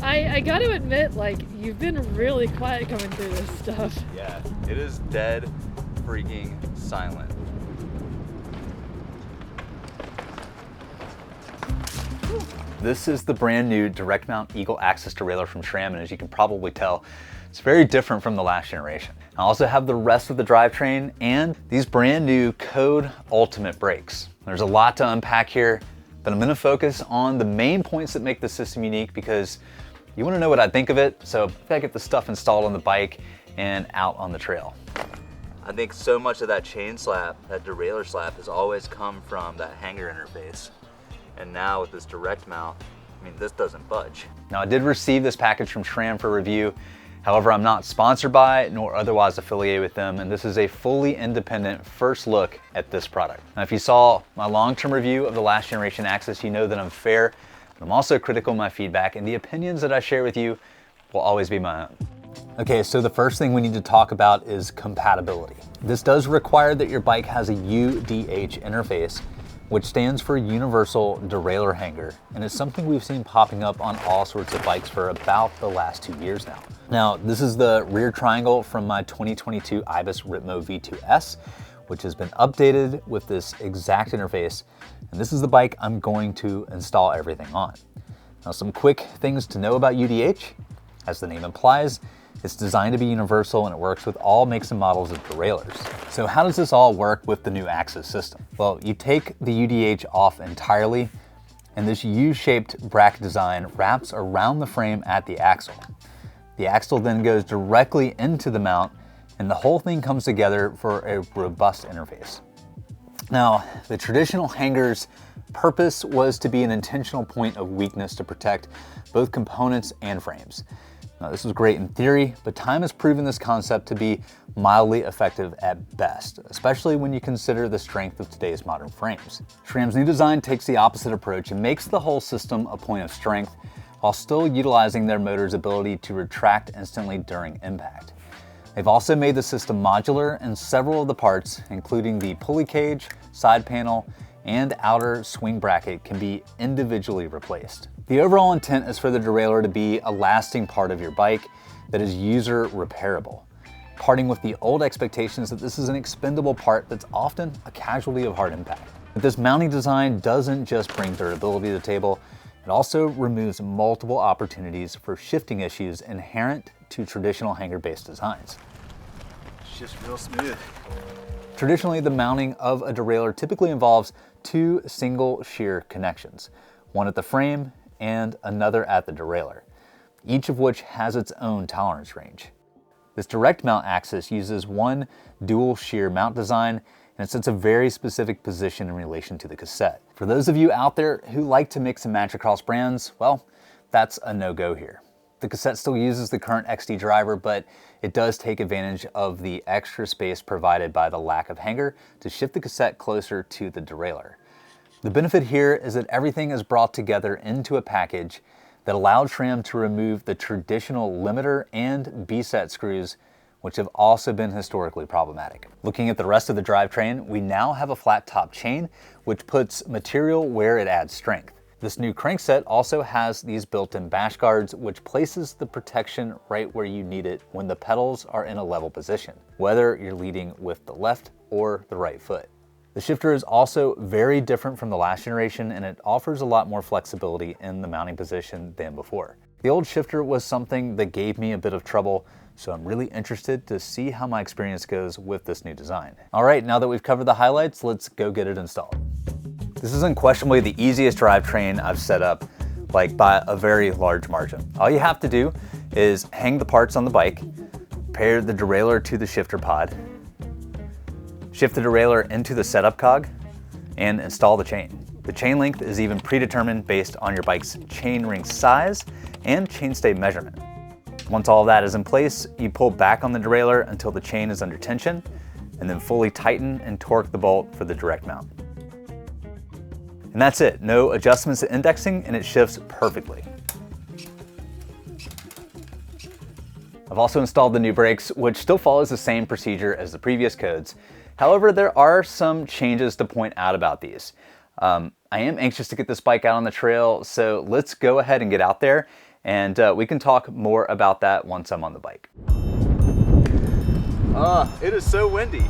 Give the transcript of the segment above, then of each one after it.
I gotta admit, like, you've been really quiet coming through this stuff. Yeah, it is dead freaking silent. This is the brand new direct mount Eagle Axis derailleur from Sram, and as you can probably tell, it's very different from the last generation. I also have the rest of the drivetrain and these brand new Code Ultimate brakes. There's a lot to unpack here, but I'm gonna focus on the main points that make the system unique because you wanna know what I think of it, so I've gotta get the stuff installed on the bike and out on the trail. I think so much of that chain slap, that derailleur slap, has always come from that hanger interface. And now with this direct mount, I mean, this doesn't budge. Now I did receive this package from Sram for review. However, I'm not sponsored by nor otherwise affiliated with them, and this is a fully independent first look at this product. Now, if you saw my long-term review of the last generation Axis, you know that I'm fair, but I'm also critical in my feedback, and the opinions that I share with you will always be my own. Okay, so the first thing we need to talk about is compatibility. This does require that your bike has a UDH interface, which stands for Universal Derailleur Hanger, and it's something we've seen popping up on all sorts of bikes for about the last 2 years now. Now, this is the rear triangle from my 2022 Ibis Ritmo V2S, which has been updated with this exact interface, and this is the bike I'm going to install everything on. Now, some quick things to know about UDH. As the name implies, it's designed to be universal and it works with all makes and models of derailleurs. So how does this all work with the new Axis system? Well, you take the UDH off entirely and this U-shaped bracket design wraps around the frame at the axle. The axle then goes directly into the mount and the whole thing comes together for a robust interface. Now, the traditional hanger's purpose was to be an intentional point of weakness to protect both components and frames. Now, this was great in theory, but time has proven this concept to be mildly effective at best, especially when you consider the strength of today's modern frames. Sram's new design takes the opposite approach and makes the whole system a point of strength while still utilizing their motor's ability to retract instantly during impact. They've also made the system modular and several of the parts, including the pulley cage, side panel, and outer swing bracket can be individually replaced. The overall intent is for the derailleur to be a lasting part of your bike that is user repairable, parting with the old expectations that this is an expendable part that's often a casualty of hard impact. But this mounting design doesn't just bring durability to the table, it also removes multiple opportunities for shifting issues inherent to traditional hanger-based designs. It's just real smooth. Traditionally, the mounting of a derailleur typically involves 2 single shear connections, one at the frame and another at the derailleur, each of which has its own tolerance range. This direct mount Axis uses one dual shear mount design and it sets a very specific position in relation to the cassette. For those of you out there who like to mix and match across brands, well, that's a no-go here. The cassette still uses the current XD driver, but it does take advantage of the extra space provided by the lack of hanger to shift the cassette closer to the derailleur. The benefit here is that everything is brought together into a package that allowed Sram to remove the traditional limiter and B-set screws, which have also been historically problematic. Looking at the rest of the drivetrain, we now have a flat top chain, which puts material where it adds strength. This new crankset also has these built-in bash guards, which places the protection right where you need it when the pedals are in a level position, whether you're leading with the left or the right foot. The shifter is also very different from the last generation and it offers a lot more flexibility in the mounting position than before. The old shifter was something that gave me a bit of trouble, so I'm really interested to see how my experience goes with this new design. All right, now that we've covered the highlights, let's go get it installed. This is unquestionably the easiest drivetrain I've set up, like by a very large margin. All you have to do is hang the parts on the bike, pair the derailleur to the shifter pod, shift the derailleur into the setup cog, and install the chain. The chain length is even predetermined based on your bike's chain ring size and chainstay measurement. Once all of that is in place, you pull back on the derailleur until the chain is under tension, and then fully tighten and torque the bolt for the direct mount. And that's it, no adjustments to indexing, and it shifts perfectly. I've also installed the new brakes, which still follows the same procedure as the previous codes. However, there are some changes to point out about these. I am anxious to get this bike out on the trail, so let's go ahead and get out there And we can talk more about that once I'm on the bike. It is so windy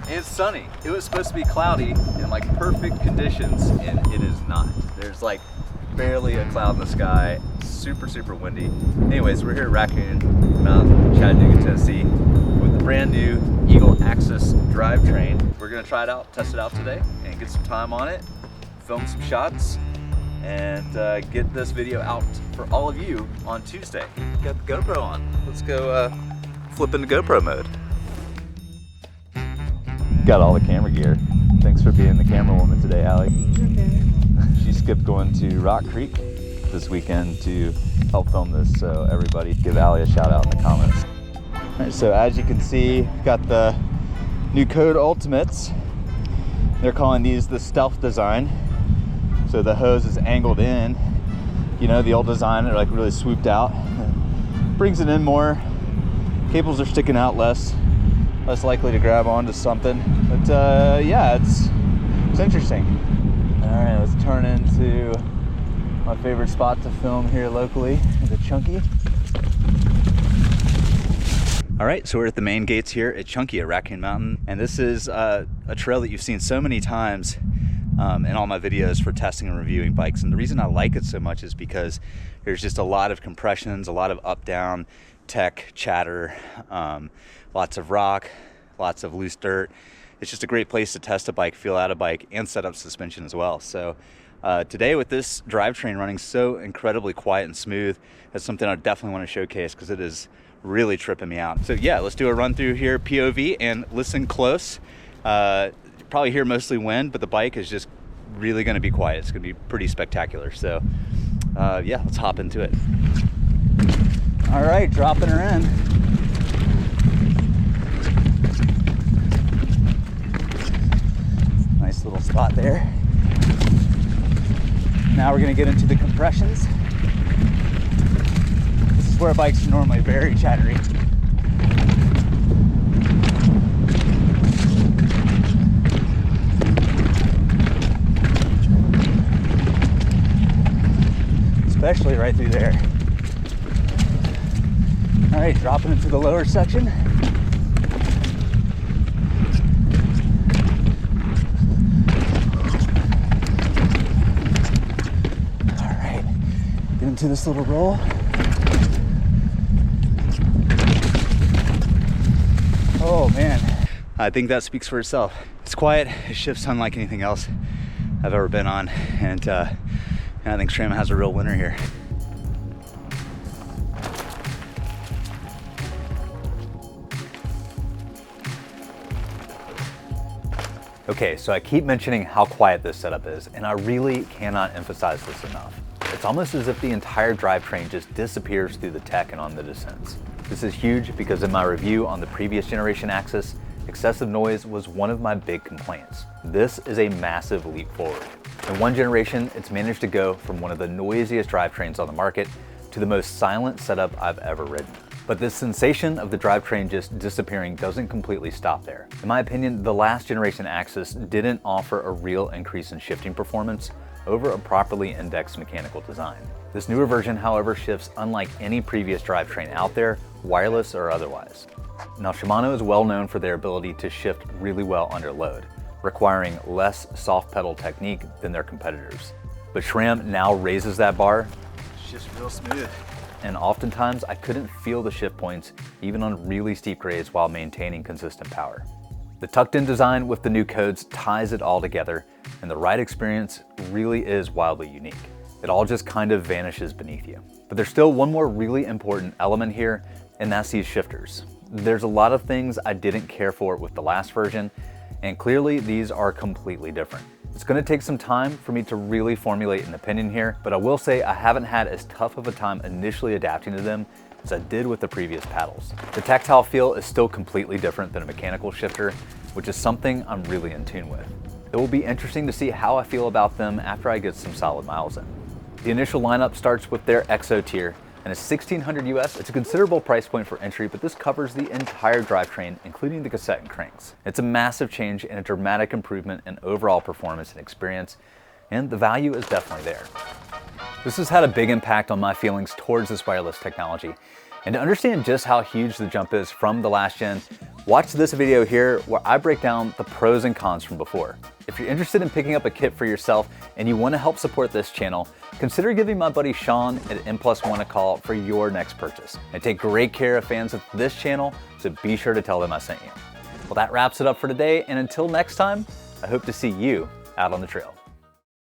and sunny. It was supposed to be cloudy and like perfect conditions, and it is not. There's like barely a cloud in the sky. Super, super windy. Anyways, we're here at Raccoon Mountain, Chattanooga, Tennessee with the brand new Eagle Axis drivetrain. We're gonna try it out, test it out today and get some time on it, film some shots, and get this video out for all of you on Tuesday. Got the GoPro on. Let's go flip into GoPro mode. Got all the camera gear. Thanks for being the camera woman today, Allie. Okay. She skipped going to Rock Creek this weekend to help film this, so everybody give Allie a shout out in the comments. All right, so as you can see, got the new Code Ultimates. They're calling these the stealth design. So the hose is angled in. You know, the old design, they're like really swooped out. Brings it in more. Cables are sticking out less likely to grab onto something. But yeah, it's interesting. All right, let's turn into my favorite spot to film here locally, the Chunky. All right, so we're at the main gates here at Chunky at Raccoon Mountain. And this is a trail that you've seen so many times in all my videos for testing and reviewing bikes. And the reason I like it so much is because there's just a lot of compressions, a lot of up-down tech chatter, lots of rock, lots of loose dirt. It's just a great place to test a bike, feel out a bike, and set up suspension as well. So today with this drivetrain running so incredibly quiet and smooth, that's something I definitely want to showcase because it is really tripping me out. So yeah, let's do a run through here, POV, and listen close. Probably hear mostly wind, but the bike is just really going to be quiet. It's going to be pretty spectacular. So yeah, let's hop into it. All right, dropping her in. Nice little spot there. Now we're going to get into the compressions. This is where bikes are normally very chattery. Especially right through there. All right, dropping into the lower section. All right, get into this little roll. Oh man, I think that speaks for itself. It's quiet, it shifts unlike anything else I've ever been on, and I think Sram has a real winner here. Okay, so I keep mentioning how quiet this setup is, and I really cannot emphasize this enough. It's almost as if the entire drivetrain just disappears through the tech and on the descents. This is huge because in my review on the previous generation Axis, excessive noise was one of my big complaints. This is a massive leap forward. In one generation, it's managed to go from one of the noisiest drivetrains on the market to the most silent setup I've ever ridden. But this sensation of the drivetrain just disappearing doesn't completely stop there. In my opinion, the last generation Axis didn't offer a real increase in shifting performance over a properly indexed mechanical design. This newer version, however, shifts unlike any previous drivetrain out there, wireless or otherwise. Now, Shimano is well known for their ability to shift really well under load, requiring less soft pedal technique than their competitors. But Sram now raises that bar. It's just real smooth. And oftentimes I couldn't feel the shift points even on really steep grades while maintaining consistent power. The tucked in design with the new codes ties it all together, and the ride experience really is wildly unique. It all just kind of vanishes beneath you. But there's still one more really important element here, and that's these shifters. There's a lot of things I didn't care for with the last version, and clearly these are completely different. It's gonna take some time for me to really formulate an opinion here, but I will say I haven't had as tough of a time initially adapting to them as I did with the previous paddles. The tactile feel is still completely different than a mechanical shifter, which is something I'm really in tune with. It will be interesting to see how I feel about them after I get some solid miles in. The initial lineup starts with their XO tier, and it's $1,600 US. It's a considerable price point for entry, but this covers the entire drivetrain, including the cassette and cranks. It's a massive change and a dramatic improvement in overall performance and experience, and the value is definitely there. This has had a big impact on my feelings towards this wireless technology. And to understand just how huge the jump is from the last gen, watch this video here where I break down the pros and cons from before. If you're interested in picking up a kit for yourself and you want to help support this channel, consider giving my buddy Sean at N+1 a call for your next purchase. I take great care of fans of this channel, so be sure to tell them I sent you. Well, that wraps it up for today, and until next time, I hope to see you out on the trail.